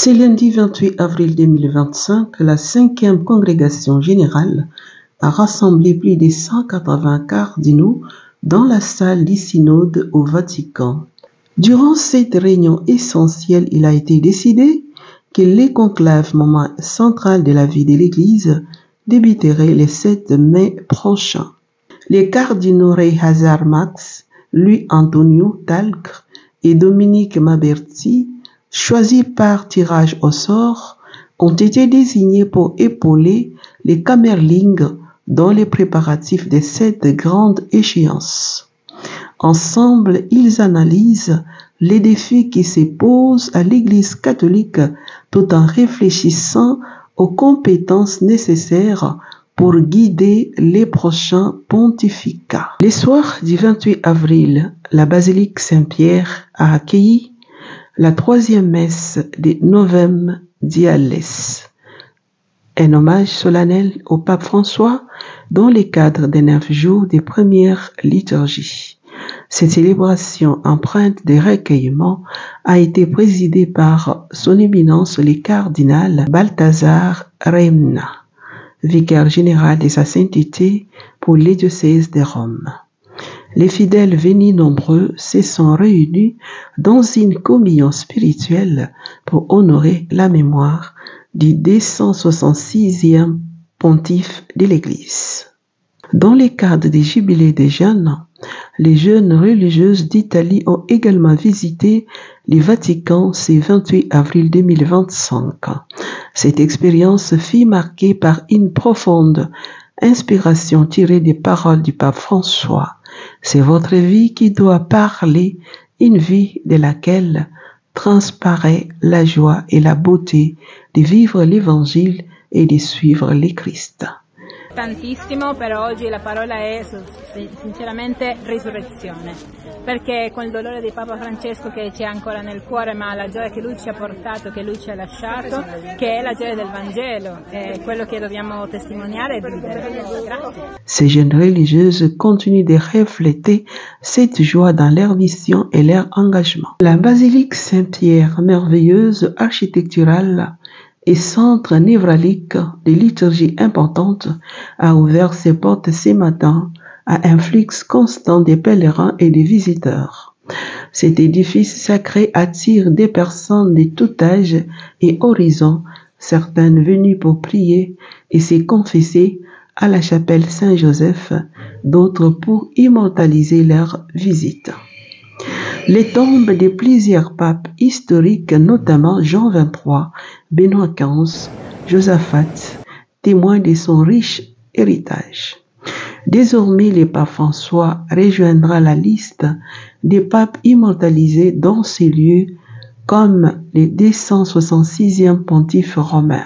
Ce lundi 28 avril 2025, la 5e congrégation générale a rassemblé plus de 180 cardinaux dans la salle du synode au Vatican. Durant cette réunion essentielle, il a été décidé que les conclaves, moment central de la vie de l'Église, débuteraient le 7 mai prochain. Les cardinaux Rey Hazard Max, Louis Antonio Talc et Dominique Maberti, choisis par tirage au sort, ont été désignés pour épauler les Camerlings dans les préparatifs de cette grande échéance. Ensemble, ils analysent les défis qui se posent à l'Église catholique tout en réfléchissant aux compétences nécessaires pour guider les prochains pontificats. Le soir du 28 avril, la basilique Saint-Pierre a accueilli la 3e messe de Novem Diales, un hommage solennel au pape François dans le cadre des 9 jours des premières liturgies. Cette célébration empreinte de recueillement a été présidée par son éminence le cardinal Balthazar Reimna, vicaire général de sa sainteté pour les diocèses de Rome. Les fidèles venus nombreux se sont réunis dans une communion spirituelle pour honorer la mémoire du 266e pontife de l'Église. Dans le cadre des jubilés des jeunes, les jeunes religieuses d'Italie ont également visité le Vatican ce 28 avril 2025. Cette expérience fut marquée par une profonde inspiration tirée des paroles du pape François. C'est votre vie qui doit parler, une vie de laquelle transparaît la joie et la beauté de vivre l'Évangile et de suivre le Christ. Tantissimo, però oggi la parola è sinceramente risurrezione, perché con il dolore di Papa Francesco che ci è ancora nel cuore, ma la gioia che lui ci ha portato, che lui ci ha lasciato, che è la gioia del Vangelo, è quello che dobbiamo testimoniare e vivere. Grazie. Ces jeunes religieuses continuent de refléter cette joie dans leur mission et leur engagement. La basilique Saint-Pierre, merveilleuse architecturale et centre névralgique de liturgie importante, a ouvert ses portes ce matin à un flux constant de pèlerins et de visiteurs. Cet édifice sacré attire des personnes de tout âge et horizon, certaines venues pour prier et se confesser à la chapelle Saint-Joseph, d'autres pour immortaliser leur visite. Les tombes de plusieurs papes historiques, notamment Jean XXIII, Benoît XV, Josaphat, témoignent de son riche héritage. Désormais, le pape François rejoindra la liste des papes immortalisés dans ces lieux comme le 266e pontife romain.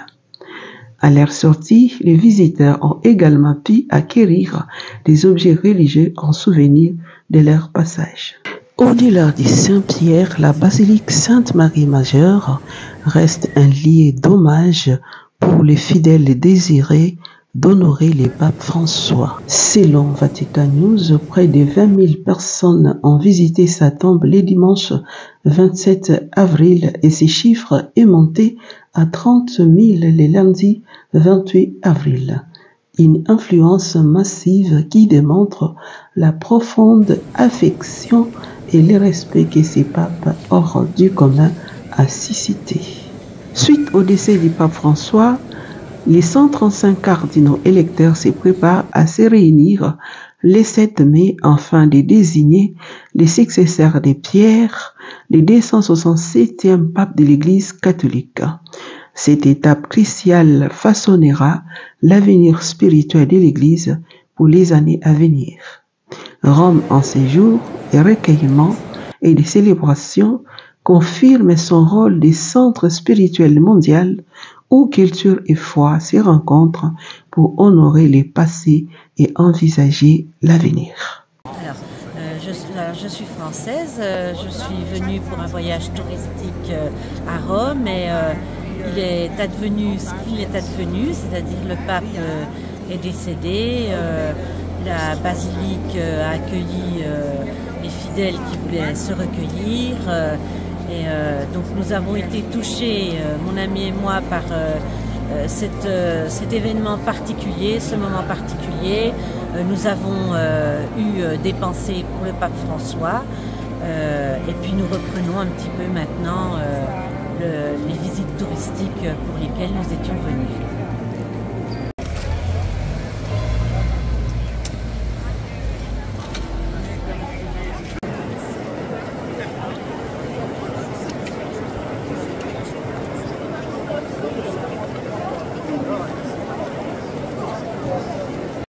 À leur sortie, les visiteurs ont également pu acquérir des objets religieux en souvenir de leur passage. Au-delà du Saint-Pierre, la basilique Sainte-Marie-Majeure reste un lieu d'hommage pour les fidèles désirés d'honorer le pape François. Selon Vatican News, près de 20 000 personnes ont visité sa tombe le dimanche 27 avril et ce chiffre est monté à 30 000 le lundi 28 avril. Une influence massive qui démontre la profonde affection et le respect que ces papes ont rendu commun à susciter. Suite au décès du pape François, les 135 cardinaux électeurs se préparent à se réunir le 7 mai afin de désigner les successeurs de Pierre, le 267e pape de l'Église catholique. Cette étape cruciale façonnera l'avenir spirituel de l'Église pour les années à venir. Rome en ces jours de recueillement et de célébration confirme son rôle de centre spirituel mondial où culture et foi se rencontrent pour honorer le passé et envisager l'avenir. Je suis française, je suis venue pour un voyage touristique à Rome et il est advenu ce qu'il est advenu, c'est-à-dire le pape est décédé, la basilique a accueilli les fidèles qui voulaient se recueillir Et donc nous avons été touchés, mon ami et moi, par cet événement particulier, ce moment particulier. Nous avons eu des pensées pour le pape François et puis nous reprenons un petit peu maintenant les visites touristiques pour lesquelles nous étions venus.